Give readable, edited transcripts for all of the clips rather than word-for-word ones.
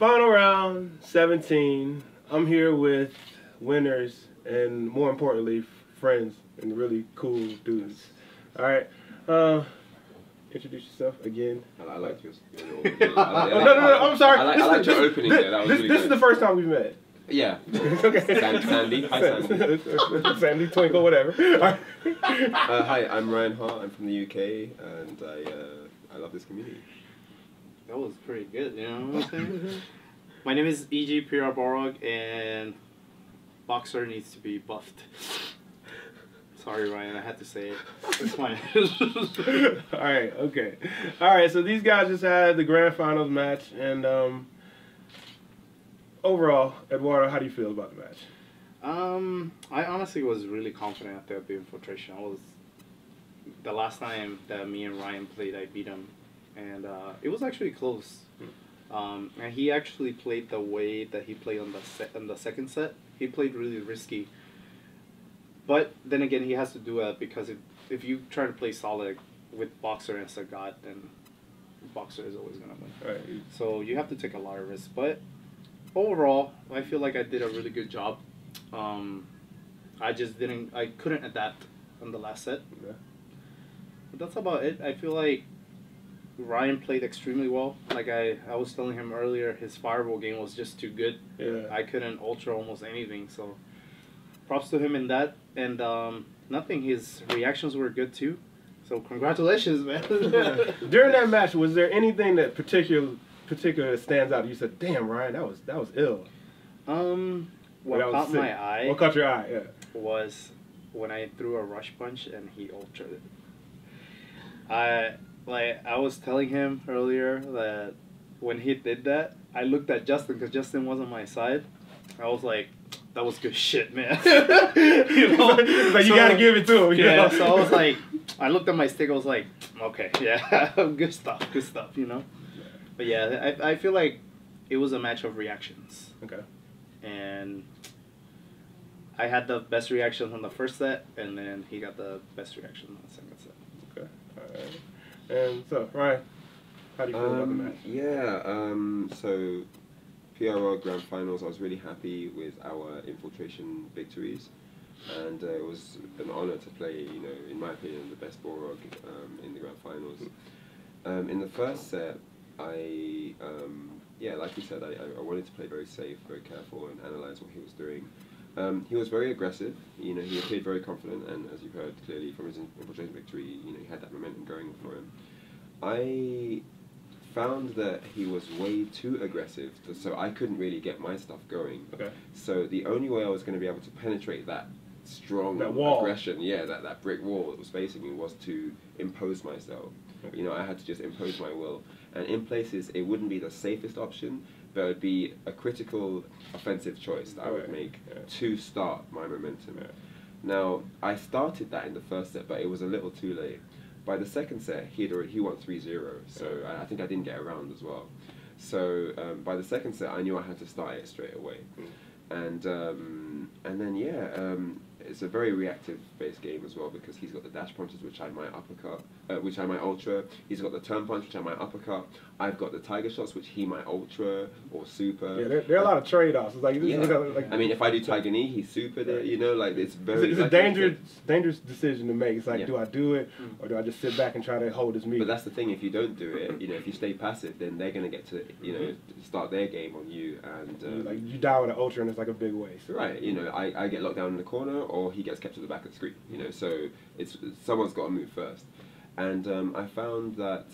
Final round 17. I'm here with winners and, more importantly, friends and really cool dudes. All right. Introduce yourself again. I like yours. No, I'm sorry. I like your opening there. That was really this is the first time we've met. Yeah. Okay. Sandy. Hi, Sandy. Sandy, Twinkle, whatever. All right. Hi, I'm Ryan Hart. I'm from the UK, and I love this community. That was pretty good, you know what I'm saying? My name is FR Balrog, and boxer needs to be buffed. Sorry, Ryan, I had to say it. It's fine. Alright, okay. Alright, so these guys just had the Grand Finals match, and overall, Eduardo, how do you feel about the match? I honestly was really confident after the Infiltration. The last time that me and Ryan played, I beat him, and it was actually close. And he actually played the way that he played on the second set. He played really risky. But then again, he has to do it because if you try to play solid with boxer and Sagat, then boxer is always gonna win. Right. So you have to take a lot of risks. But overall, I feel like I did a really good job. I couldn't adapt on the last set. Yeah. But that's about it. I feel like Ryan played extremely well. Like I was telling him earlier, his fireball game was just too good. Yeah. I couldn't ultra almost anything. So props to him in that. And nothing. His reactions were good too. So congratulations, man. During that match, was there anything that particular stands out? You said, "Damn, Ryan, that was ill." What caught my eye? What caught your eye? Yeah. Was when I threw a rush punch and he ultraed it. I was telling him earlier that when he did that, I looked at Justin because Justin was on my side. I was like, that was good shit, man. You know? Like, you gotta give it to him. Yeah, so I was like, I looked at my stick, I was like, okay, yeah, good stuff, you know? But yeah, I feel like it was a match of reactions. Okay. And I had the best reactions on the first set, and then he got the best reaction on the second set. Okay. All right. And so, Ryan, how do you feel about the match? Yeah, so PR Grand Finals, I was really happy with our Infiltration victories, and it was an honor to play, you know, in my opinion, the best Balrog in the Grand Finals. In the first set, yeah, like you said, I wanted to play very safe, very careful, and analyze what he was doing. He was very aggressive, you know, he appeared very confident, and as you've heard clearly from his Infiltration victory, you know, he had that momentum going for him. I found that he was way too aggressive, so I couldn't really get my stuff going. Okay. So the only way I was going to be able to penetrate that strong aggression, yeah, that brick wall that was facing me, was to impose myself. Okay. You know, I had to just impose my will. And in places, it wouldn't be the safest option, but it would be a critical offensive choice that I would make to start my momentum. Yeah. Now, I started that in the first set, but it was a little too late. By the second set, he won 3-0, so I think I didn't get around as well. So by the second set, I knew I had to start it straight away. And then, yeah, it's a very reactive-based game as well, because he's got the dash punches, which I might uppercut, which I might ultra. He's got the turn punch, which I might uppercut. I've got the tiger shots, which he might ultra or super. Yeah, there are a lot of trade-offs. It's like, I mean, if I do tiger knee, he's supered it. You know, like it's very. It's a dangerous decision to make. It's like, do I do it, or do I just sit back and try to hold his meat? But that's the thing. If you don't do it, you know, if you stay passive, then they're gonna get to, you know, start their game on you, and like you die with an ultra, and it's like a big waste. Right. You know, I get locked down in the corner, or he gets kept at the back of the screen. You know, so it's someone's got to move first. And I found that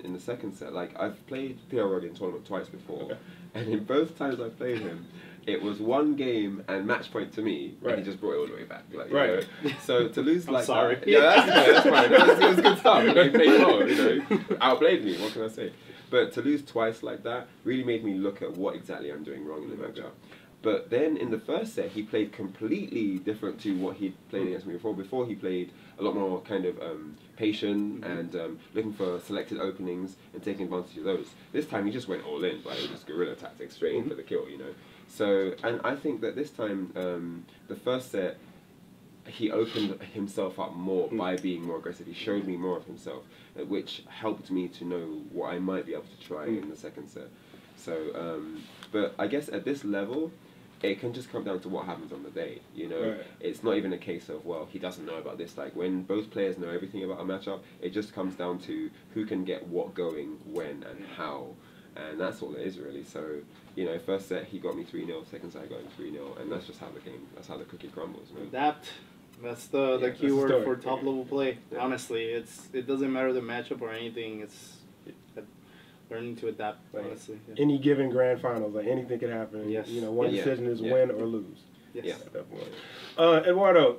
in the second set, like I've played PR in tournament twice before, and in both times I played him, it was one game and match point to me, and he just brought it all the way back. Like, you know? So to lose like sorry. that, yeah, that's fine. It was good stuff. You know, he played well, you know, outplayed me. What can I say? But to lose twice like that really made me look at what exactly I'm doing wrong in the matchup. But then in the first set, he played completely different to what he'd played against me before. Before, he played a lot more kind of patient and looking for selected openings and taking advantage of those. This time, he just went all in, like just guerrilla tactics, straight in for the kill, you know. So, and I think that this time, the first set, he opened himself up more by being more aggressive. He showed me more of himself, which helped me to know what I might be able to try in the second set. So, but I guess at this level, it can just come down to what happens on the day, you know. Right. It's not even a case of, well, he doesn't know about this. Like, when both players know everything about a matchup, it just comes down to who can get what going, when, and how. And that's all it is, really. So, you know, first set, he got me 3-0, second set, I got him 3-0, and that's just how the game, that's how the cookie crumbles, man. Adapt. That's the key word for top level play. Yeah. Honestly, it doesn't matter the matchup or anything. It's learning to adapt. Like, honestly, any given grand finals, like anything could happen. Yes. You know, one decision is win or lose. Yes. Yeah. At that point. Eduardo,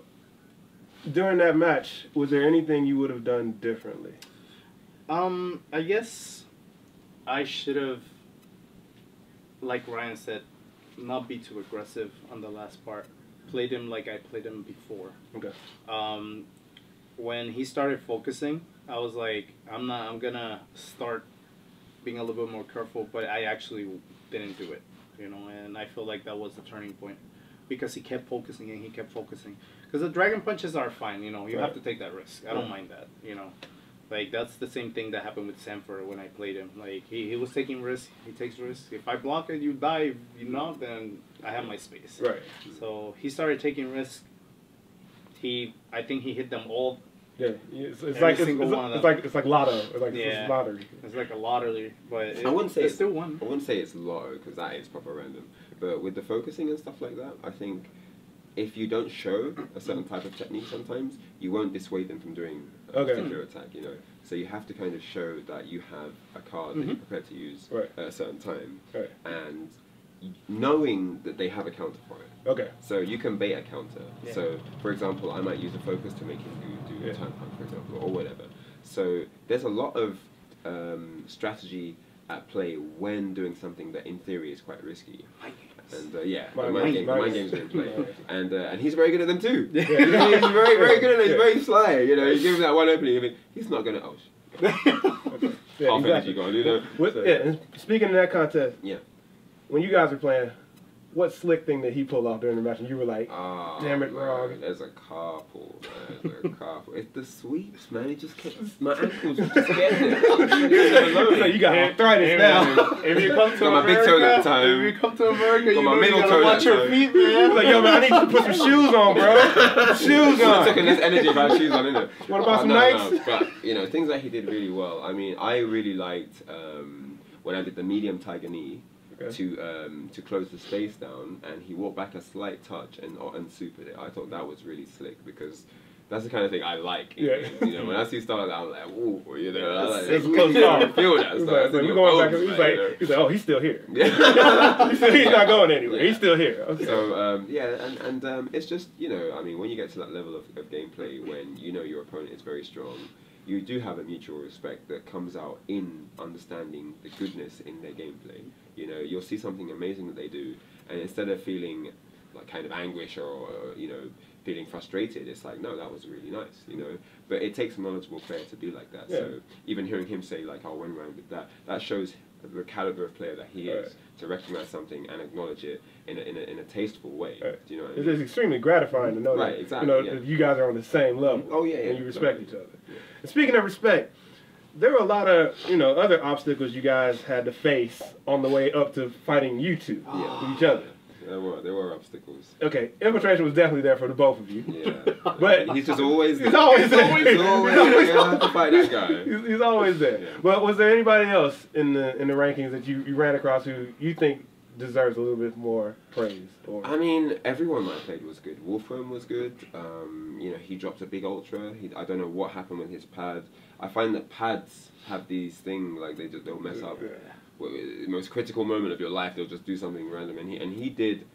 during that match, was there anything you would have done differently? I guess I should have, like Ryan said, not be too aggressive on the last part. Played him like I played him before. Okay. When he started focusing, I was like, I'm gonna start being a little bit more careful, but I actually didn't do it, you know, and I feel like that was the turning point because he kept focusing and he kept focusing. Because the dragon punches are fine, you know, you have to take that risk. I don't mind that, you know. Like, that's the same thing that happened with Sanford when I played him. Like, he was taking risks, he takes risks. If I block it, you die. If you not, then I have my space. Right. So he started taking risks. I think he hit them all. Yeah, it's like lotto. It's lottery. It's like a lottery, but I wouldn't say it's still one. I wouldn't say it's lotto because that is proper random. But with the focusing and stuff like that, I think if you don't show a certain type of technique, sometimes you won't dissuade them from doing a particular attack. You know, so you have to kind of show that you have a card that you're prepared to use at a certain time, and knowing that they have a counter for it. Okay. So you can bait a counter. Yeah. So, for example, I might use a focus to make him do a turn punch, for example, or whatever. So there's a lot of strategy at play when doing something that, in theory, is quite risky. And mind games are in play, and he's very good at them too. Yeah. He's very good at it. He's very sly. You know, you give him that one opening, I mean, he's not gonna. Half energy gone. You know. And speaking of that contest, when you guys were playing, what slick thing did he pull off during the match? And you were like, damn it, Rog. There's a couple, man. There's a couple. It's the sweeps, man. It just kept, my ankles just get there. So you got arthritis now. If you come to got my big toe that time. If you come to America, you my middle gotta watch your feet, man. Like, yo, man, I need you to put some shoes on, bro. Shoes on. It's taking less energy if I have shoes on, isn't it? What about some Nikes? No. But, you know, things that he did really well. I mean, I really liked when I did the medium tiger knee. To close the space down, and he walked back a slight touch and supered it. I thought that was really slick because that's the kind of thing I like. You know, when I see stuff like that, I'm like, ooh, you know, I like it's close call. Feel that stuff. He's like, oh, he's still here. He's not going anywhere. He's still here. Okay. So and it's just, you know, I mean, when you get to that level of gameplay, when you know your opponent is very strong, you do have a mutual respect that comes out in understanding the goodness in their gameplay. You know, you'll see something amazing that they do, and instead of feeling like kind of anguish or you know, feeling frustrated, it's like, no, that was really nice, you know. But it takes a knowledgeable player to be like that. So even hearing him say like, "Oh, when round did that shows the caliber of player that he is to recognize something and acknowledge it in a tasteful way. Do you know what I mean? It's extremely gratifying to know that you know that you guys are on the same level. And you respect each other. And speaking of respect, there were a lot of, you know, other obstacles you guys had to face on the way up to fighting you two with each other. There were obstacles. Okay, Infiltration was definitely there for the both of you. Yeah. But he's just always there. He's always there. He's always have to fight that guy. He's always there. Yeah. But was there anybody else in the rankings that you ran across who you think deserves a little bit more praise? Or? I mean, everyone I played was good. Wolfram was good. You know, he dropped a big ultra. I don't know what happened with his pad. I find that pads have these things, like they'll mess up. The most critical moment of your life, they'll just do something random. And he did.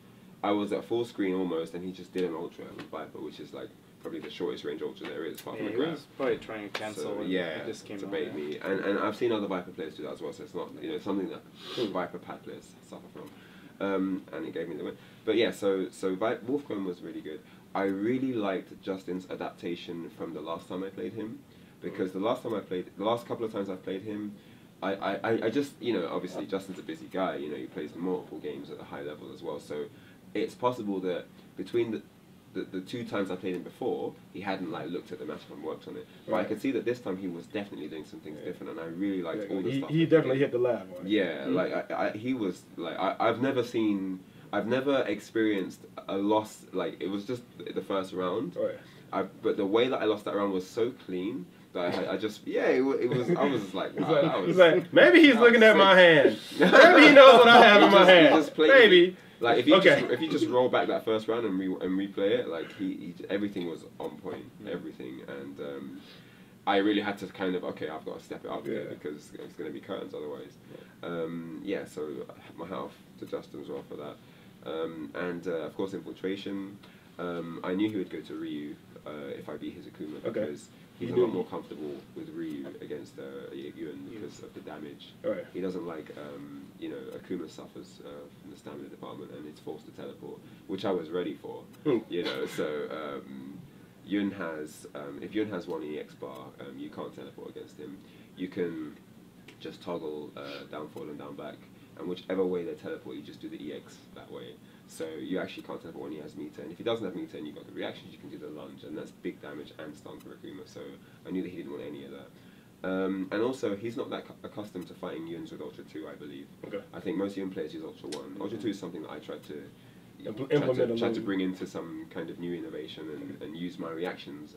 I was at full screen almost, and he just did an ultra with Viper, which is like probably the shortest range ultra there is, apart from the grab. He was probably trying to cancel. So, it just came to bait me. And I've seen other Viper players do that as well. So it's not, you know, something that Viper pad players suffer from. And it gave me the win. But yeah, so Wolfcombe was really good. I really liked Justin's adaptation from the last time I played him, because the last couple of times I've played him, I just, you know, obviously Justin's a busy guy, you know, he plays multiple games at a high level as well, so it's possible that between the 2 times I played him before, he hadn't like looked at the matchup and worked on it. But I could see that this time he was definitely doing some things different, and I really liked all the stuff. He definitely hit the lab. Right? Yeah, like he was like I've never experienced a loss like it was just the first round. Right. But the way that I lost that round was so clean. I just it was I was like wow, it's like maybe he's looking at my hand. Maybe he knows what I have in my hand. Maybe. Like if you just roll back that first round and replay it, like he everything was on point, everything, and I really had to kind of I've got to step it up here because it's going to be curtains otherwise. So my hat off to Justin as well for that, and of course Infiltration. I knew he would go to Ryu if I beat his Akuma because he's a lot more comfortable with Ryu against Yuen because of the damage. Right. He doesn't like, Akuma suffers from the stamina department and it's forced to teleport, which I was ready for. So Yuen has, if Yuen has 1 EX bar, you can't teleport against him. You can just toggle down forward and down back, and whichever way they teleport, you just do the EX that way. So you actually can't teleport when he has meter, and if he doesn't have meter and you've got the reactions, you can do the lunge, and that's big damage and stun for Akuma, so I knew that he didn't want any of that. And also, he's not that accustomed to fighting Yuens with Ultra 2, I believe. I think most Yuen players use Ultra 1. Ultra 2 is something that I tried to bring into some kind of new innovation and use my reactions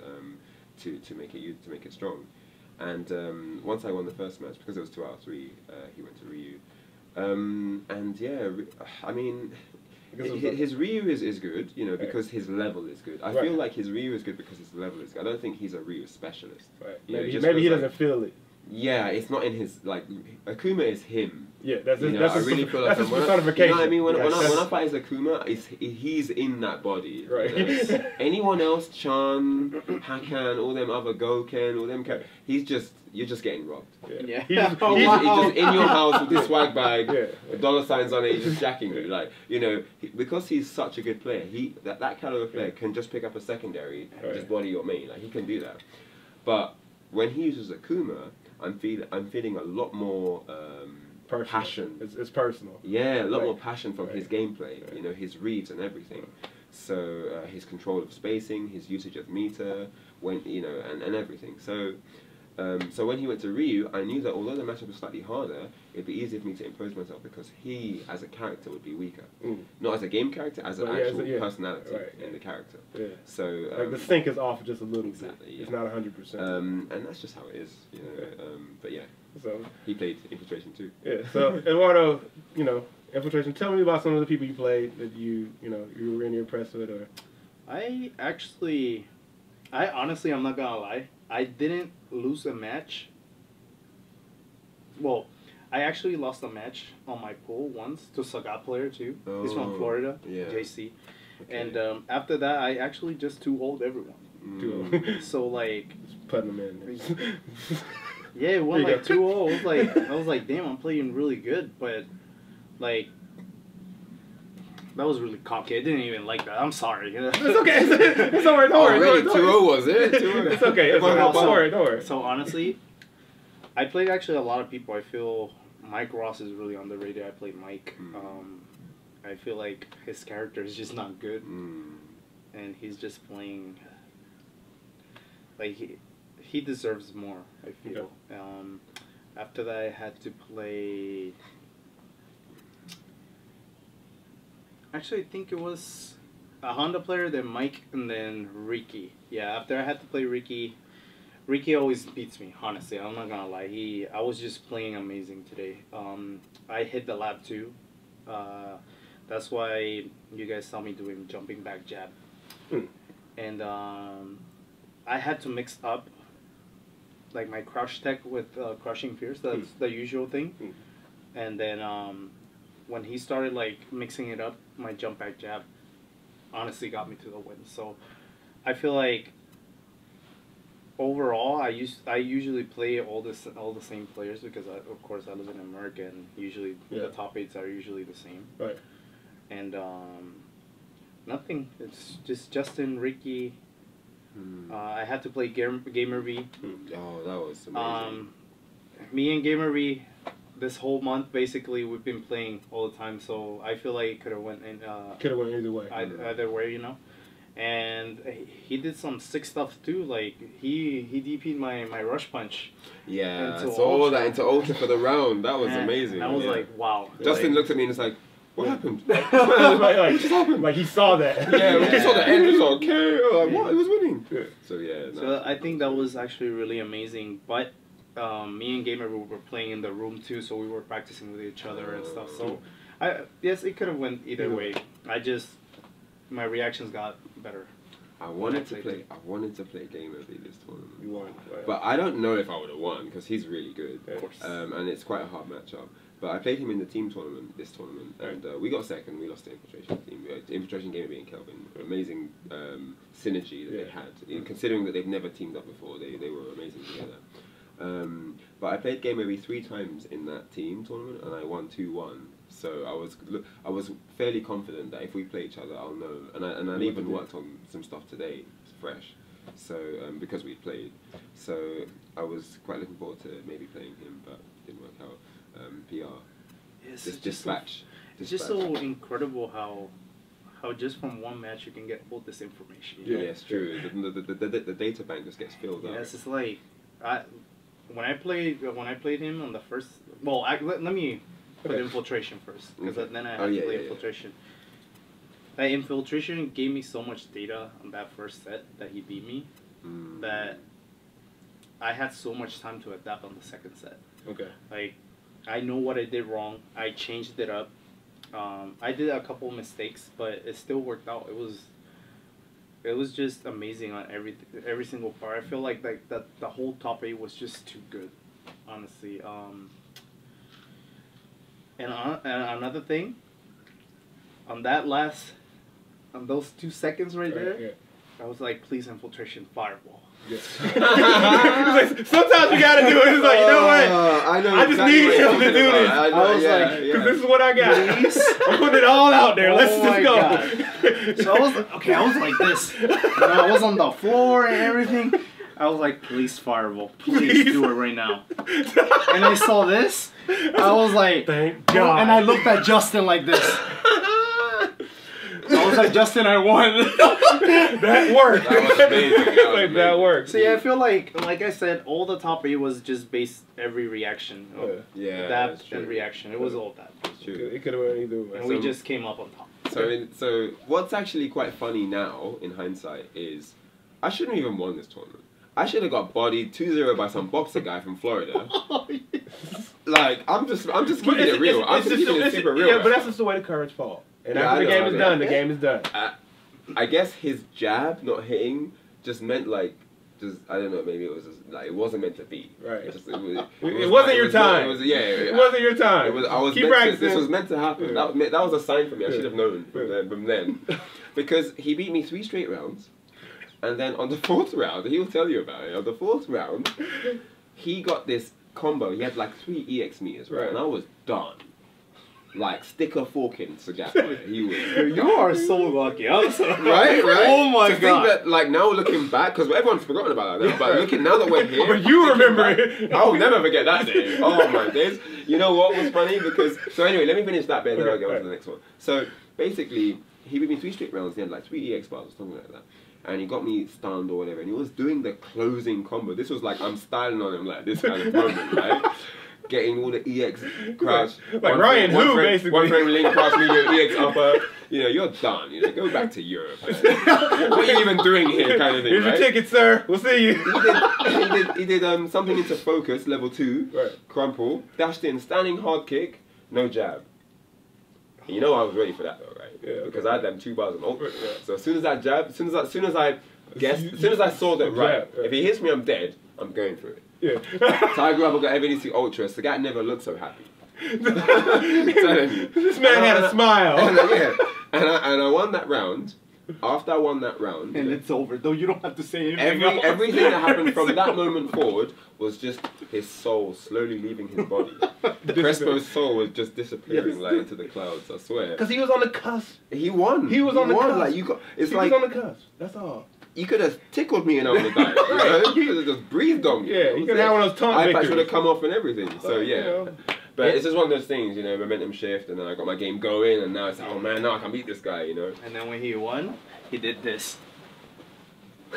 to make it strong. And once I won the first match, because it was 2 out of 3, he went to Ryu. I mean, his Ryu is good, because his level is good. I feel like his Ryu is good because his level is good. I don't think he's a Ryu specialist. Right. Maybe he doesn't feel it. Yeah, it's not in his, Akuma is him. Yeah, that's I really feel like that's his personification. You know what I mean? When I fight as Akuma, he's in that body. Right. Anyone else, Chan, Hakan, all them other Goken, all them you're just getting robbed. Yeah. He's just in your house with this swag bag, dollar signs on it, he's just jacking you. Because he's such a good player, that caliber player can just pick up a secondary and just body your main. He can do that. But when he uses Akuma, I'm feeling a lot more passion. It's personal. Yeah, a lot more passion from his gameplay. His reads and everything. So his control of spacing, his usage of meter, and everything. So when he went to Ryu, I knew that although the matchup was slightly harder, it'd be easier for me to impose myself because he, as a character, would be weaker. Not as a game character, as an actual personality in the character. Yeah. So the sync is off just a little bit. Yeah. It's not 100%. And that's just how it is. But yeah. So he played Infiltration too. Yeah. So Eduardo, Infiltration. Tell me about some of the people you played that you were really impressed with, or. I honestly, I'm not gonna lie. I didn't lose a match. Well, I actually lost a match on my pool once to Sagat player too. He's from Florida, JC. Okay. And after that, I actually just 2-0'd everyone. So just putting them in. Yeah, it went 2-0. I was like, damn, I'm playing really good, but that was really cocky. I didn't even like that. I'm sorry. It's okay. It's alright. Don't worry. Really? 2-0 was it? 2-0. It's okay. Don't worry. So honestly, I played actually a lot of people. I feel Mike Ross is really underrated. I played Mike. I feel like his character is just not good, and he's just playing. He deserves more. I feel. Okay. After that, I had to play. Actually, I think it was a Honda player, then Mike, and then Ricky. Yeah, after I had to play Ricky, Ricky always beats me, honestly. I'm not gonna lie. I was just playing amazing today. I hit the lab too. That's why you guys saw me doing jumping back jab. And I had to mix up my crush tech with crushing fierce. That's the usual thing. And then when he started mixing it up, my jump back jab honestly got me to the win. So I feel like overall I usually play all the same players because of course I live in America and usually the top 8s are usually the same. Right. And nothing. It's just Justin, Ricky. I had to play Gamer V. Oh, that was amazing. Me and Gamer V. This whole month, basically, we've been playing all the time, so I feel like it could have went either way. Either way, And he did some sick stuff too. Like he DP'd my rush punch. Yeah, I saw that into Ultra for the round. That was amazing. I was like, wow. Justin looked at me and was like, what happened? Like, like he saw that. Yeah, when he saw the end, he was like, okay. Like, what? He was winning. Yeah. So yeah. No. So I think that was actually really amazing. But me and Gamer were playing in the room too, so we were practicing with each other and stuff. So yes, it could have went either way. My reactions got better. I wanted to play Game of this tournament. You won, right. But I don't know if I would have won because he's really good. Of course. And it's quite a hard matchup. But I played him in the team tournament, and we got second. We lost the Infiltration team. Infiltration Game being Kelvin. Amazing synergy that they had. Considering that they've never teamed up before, they were amazing together. But I played Game Over 3 times in that team tournament, and I won 2-1. So I was fairly confident that if we play each other, I'll know. And I even worked on some stuff today, fresh. So because we played, so I was quite looking forward to maybe playing him, but it didn't work out. PR. Yes, This dispatch. It's just so incredible how just from one match you can get all this information. Yeah, it's true. The data bank just gets filled up. Yes, it's like when I played him on the first. Well, let me put Infiltration first, because then I had to play Infiltration. That Infiltration gave me so much data on that first set that he beat me that I had so much time to adapt on the second set. Okay. Like, I know what I did wrong. I changed it up. I did a couple mistakes, but it still worked out. It was just amazing on every single part. I feel like that the whole top 8 was just too good, honestly. And another thing, on those 2 seconds right there, I was like, please, Infiltration, fireball. Yeah. Sometimes you gotta do it. It's like, you know what? I just need him to do this. I was like, because this is what I got. I'm putting it all out there. Let's just go. God. So I was like this. I was on the floor and everything. I was like, please, fireball. Please do it right now. And I saw this. I was like, thank God. And I looked at Justin like this. I was like, Justin, I won. That worked. That was amazing. That worked. So yeah, I feel like I said, all the top 8 was just based every reaction. That and reaction. It was all that. That's true. It could have went either way. And we just came up on top. So what's actually quite funny now, in hindsight, is I shouldn't have even won this tournament. I should have got bodied 2-0 by some boxer guy from Florida. Like, I'm just keeping it real. I'm just keeping it super real. Yeah, but that's just the way the cards fall. And after the game is done, the game is done. I guess his jab not hitting just meant like, I don't know, maybe it was just, like, it wasn't meant to be. Right. It wasn't your time. It wasn't your time. Keep practicing. This was meant to happen. That was a sign for me. I should have known from then. Because he beat me 3 straight rounds. And then on the 4th round, he'll tell you about it. On the 4th round, he got this combo. He had like 3 EX meters, right? And I was done. Like sticker forking Sagapa. He was. You are so lucky. Right? Oh my God. To think that, like, now looking back, because everyone's forgotten about that now, but now that we're here. But you remember it. I'll never forget that day. Oh my days. You know what was funny? Because, so anyway, let me finish that bit and then I'll go on to the next one. So basically, he beat me 3 straight rounds. He had like 3 EX bars or something like that. And he got me stunned or whatever, and he was doing the closing combo. This was like, I'm styling on him like this kind of moment, right? Getting all the EX crouch. Like Ryan Who, basically. One frame link, crouch medium, EX upper. You know, you're done. You know, go back to Europe. What are you even doing here, kind of thing, Here's right? your ticket, sir. We'll see you. He did something into focus, level 2, right. Crumple, dashed in, standing hard kick, no jab. And you know I was ready for that though, right? Yeah, because I had them 2 bars on ult. Yeah. So as soon as that jab, as soon as I saw that, right, if he hits me, I'm dead. I'm going for it. Yeah. So I grew up, I got FNEC Ultra, so the guy never looked so happy. This man had a smile. And I won that round. After I won that round, and it's over, though you don't have to say anything. Everything that happened from that moment forward was just his soul slowly leaving his body. Crespo's soul was just disappearing like into the clouds. I swear. Because he was on the cusp. He won. He was on the cusp. Like, he was on the cusp. That's all. You could have tickled me and I would have died. You know? You could have just breathed on me. Yeah, you could have had one of those taunt iPad victories. should have come off and everything. So yeah. You know, But it's just one of those things, you know, momentum shift, and then I got my game going, and now it's like, oh man, now I can beat this guy, you know. And then when he won, he did this.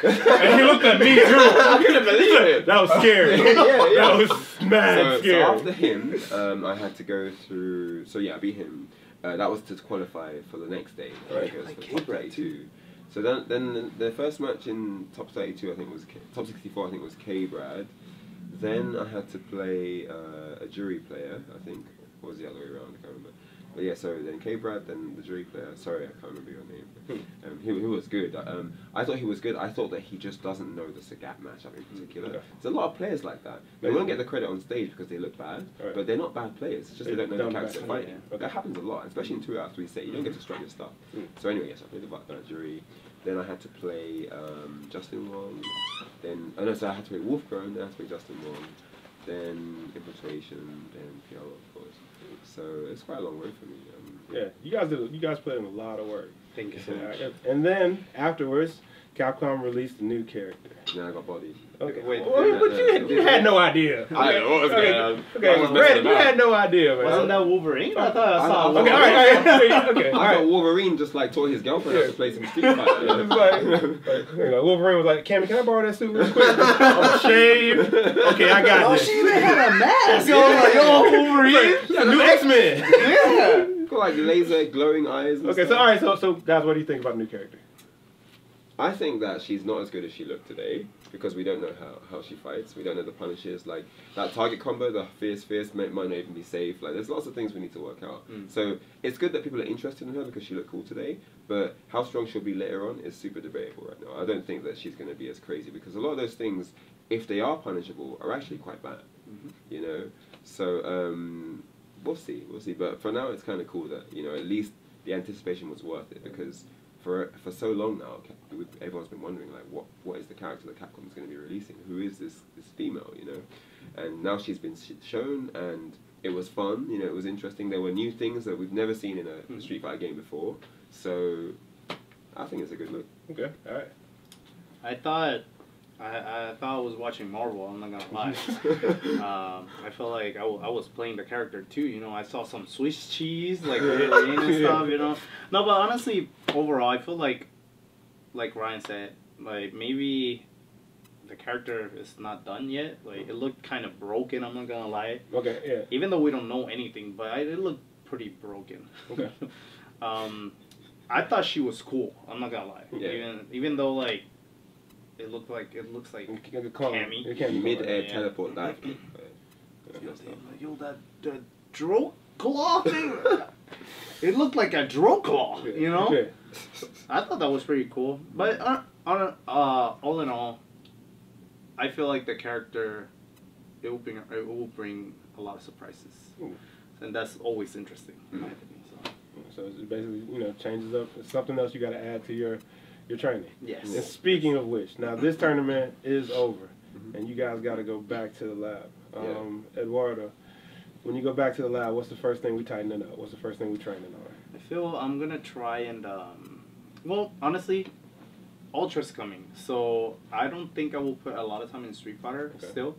And he looked at me too. I couldn't believe it. That was scary. That was mad scary. So after him, I had to go through. So yeah, I beat him. That was to qualify for the next day. Right. For top 32. So then the first match in top 32, I think was top 64. I think was K-Brad. Then I had to play a jury player. I think, or was the other way around? I can't remember. But yeah, so then K-Brad, then the jury player. Sorry, I can't remember your name. He was good. I thought he was good. I thought that he just doesn't know the Sagat matchup in particular. Okay. There's a lot of players like that. They won't get the credit on stage because they look bad, but they're not bad players. It's just they don't know the character they're fighting. Okay. That happens a lot, especially in 2 out of 3 sets. You don't get to strike your stuff. So anyway, yes, I played the jury. Then I had to play Justin Wong. Then so I had to play Wolfcrone. Then I had to play Justin Wong. Then Infiltration. Then PR, of course. So it's quite a long road for me. Yeah, you guys put in a lot of work. Thank you so much. And then afterwards, Capcom released a new character. Then I got bodied. Okay. Wait, but you had no idea. I didn't know what was going on. Okay, Brandon, you had no idea, man. Wasn't that Wolverine? I thought I saw Okay, Wolverine. all right. Okay, I thought Wolverine just like taught his girlfriend how to play some Street Fighter. It was like, Wolverine was like, Cammy, can I borrow that suit real quick? I'm shaved. Okay, I got this. She even had a mask. Yo, Wolverine. Yeah, new X-Men. Yeah. Got like laser glowing eyes. And Okay, stuff. so all right, so guys, what do you think about the new character? I think that she's not as good as she looked today because we don't know how she fights. We don't know the punishes. Like that target combo, the fierce might not even be safe. Like there's lots of things we need to work out. So it's good that people are interested in her because she looked cool today. But how strong she'll be later on is super debatable right now. I don't think that she's going to be as crazy because a lot of those things, if they are punishable, are actually quite bad. You know, so we'll see. But for now, it's kind of cool that at least the anticipation was worth it because. For so long now, everyone's been wondering like what is the character that Capcom is going to be releasing? Who is this female? And now she's been shown, and it was fun. It was interesting. There were new things that we've never seen in a Street Fighter game before. So I think it's a good look. Okay, all right. I thought I was watching Marvel. I'm not gonna lie. I felt like I was playing the character too. I saw some Swiss cheese like Wolverine and stuff. No, but honestly, overall, I feel like Ryan said, like maybe the character is not done yet. Like it looked kind of broken. I'm not gonna lie. Okay, yeah. Even though we don't know anything, but it looked pretty broken. Okay. I thought she was cool. I'm not gonna lie. Yeah. Even though like. It looks like Cammy. Mid-air teleport dive. Yo, that Drow Claw thing. It looked like a Drow Claw, Okay. I thought that was pretty cool. But all in all, I feel like the character it will bring a lot of surprises, and that's always interesting in my opinion. So it's basically changes up. It's something else you got to add to your training. Yes. And speaking of which, now this tournament is over, and you guys got to go back to the lab. Eduardo, when you go back to the lab, what's the first thing we tightening up? What's the first thing we training on? I feel I'm gonna try and well, honestly, Ultra's coming, so I don't think I will put a lot of time in Street Fighter still.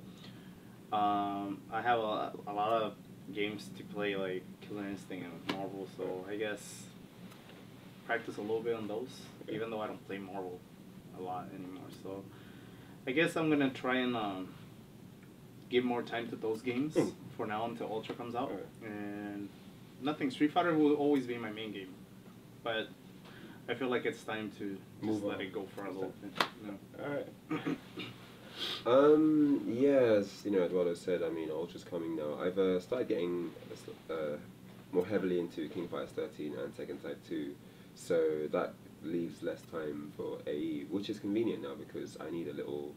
I have a lot of games to play, like Killer Instinct and Marvel, so I guess practice a little bit on those, even though I don't play Marvel a lot anymore. So I guess I'm gonna try and give more time to those games for now until Ultra comes out. And nothing, Street Fighter will always be my main game, but I feel like it's time to just let it go for a little bit. All right. Yes, Eduardo said, Ultra's coming now. I've started getting more heavily into King Fighters 13 and Tekken Tag 2. So that leaves less time for AE, which is convenient now because I need a little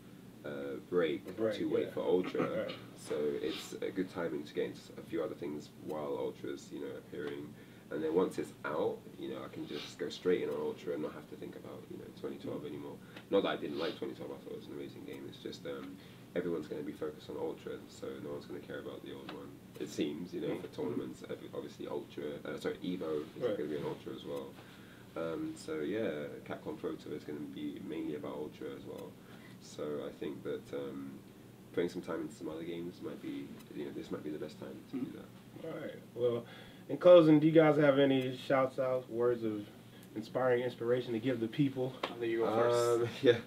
break to wait for Ultra. So it's a good timing to get into a few other things while Ultra's appearing. And then once it's out, I can just go straight in on Ultra and not have to think about 2012 anymore. Not that I didn't like 2012. I thought it was an amazing game. It's just everyone's going to be focused on Ultra, so no one's going to care about the old one. It seems for tournaments. Obviously Ultra, Evo is going to be an Ultra as well. So yeah, Capcom Pro Tour is going to be mainly about Ultra as well. So I think that putting some time into some other games might be, this might be the best time to do that. All right. Well, in closing, do you guys have any shouts out, words of inspiration to give the people? I'll let you go first. Yeah.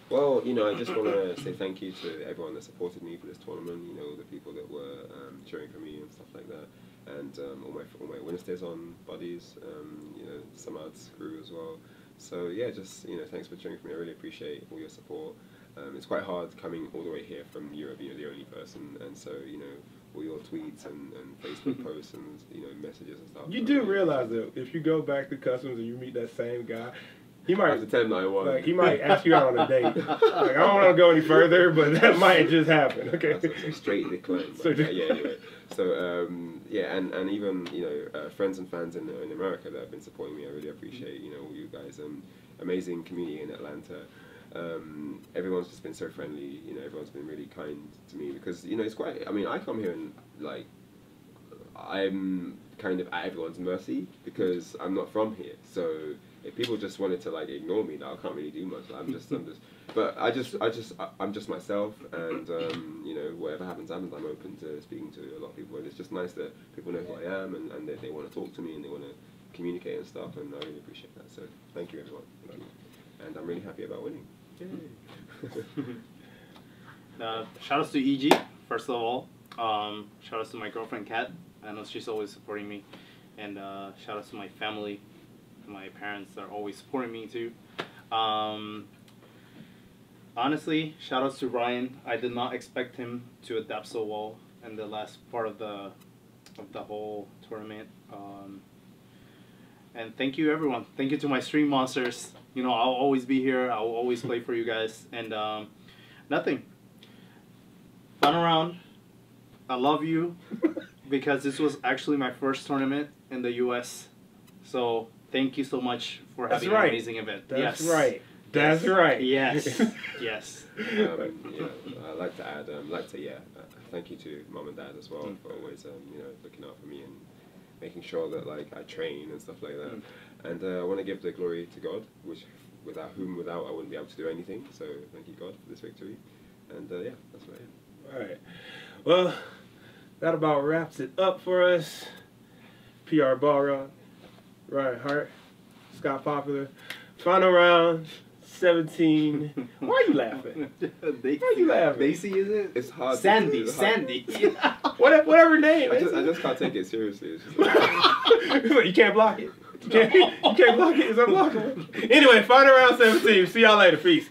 Well, I just want to say thank you to everyone that supported me for this tournament. The people that were cheering for me and stuff like that, and all my Wednesdays on buddies. Samad's crew as well. So yeah, just thanks for cheering for me. I really appreciate all your support. It's quite hard coming all the way here from Europe. You're the only person, and so all your tweets and Facebook posts and messages and stuff. You do realize that if you go back to customs and you meet that same guy, he might after 10 I won. Like he might ask you out on a date. Like I don't want to go any further, but that might just happen. Okay. So straight decline. Anyway. So and even friends and fans in America that have been supporting me. I really appreciate all you guys. Amazing community in Atlanta. Everyone's just been so friendly, everyone's been really kind to me because, it's quite, I come here and, like, I'm kind of at everyone's mercy because I'm not from here, so if people just wanted to, like, ignore me, I can't really do much, but I'm just myself, and, whatever happens, I'm open to speaking to a lot of people, and it's just nice that people know who I am, and they want to talk to me, and they want to communicate and stuff, and I really appreciate that, so thank you, everyone. Thank you. And I'm really happy about winning. Shout outs to EG, first of all. Shout outs to my girlfriend Kat. I know she's always supporting me. And shout outs to my family, my parents that are always supporting me too. Honestly, shout outs to Ryan. I did not expect him to adapt so well in the last part of the whole tournament. And thank you, everyone. Thank you to my stream monsters. I'll always be here. I'll always play for you guys. And nothing. Fun around. I love you because this was actually my first tournament in the U.S. So thank you so much for having an amazing event. That's right. That's right. Yes. Yes. I'd like to add, thank you to Mom and Dad as well for always, looking out for me and making sure that I train and stuff like that. And I want to give the glory to God, without I wouldn't be able to do anything. So thank you, God, for this victory. And that's what I am. All right. Well, that about wraps it up for us. PR Balrog, Ryan Hart, Scott Popular. Final round, 17. Why are you laughing? Why are you laughing? Daisy, is it? It's hard. Sandy. Whatever name. I just can't take it seriously. You can't block it. You can't block it. It's unblockable. Anyway, final round 17. See y'all later. Peace.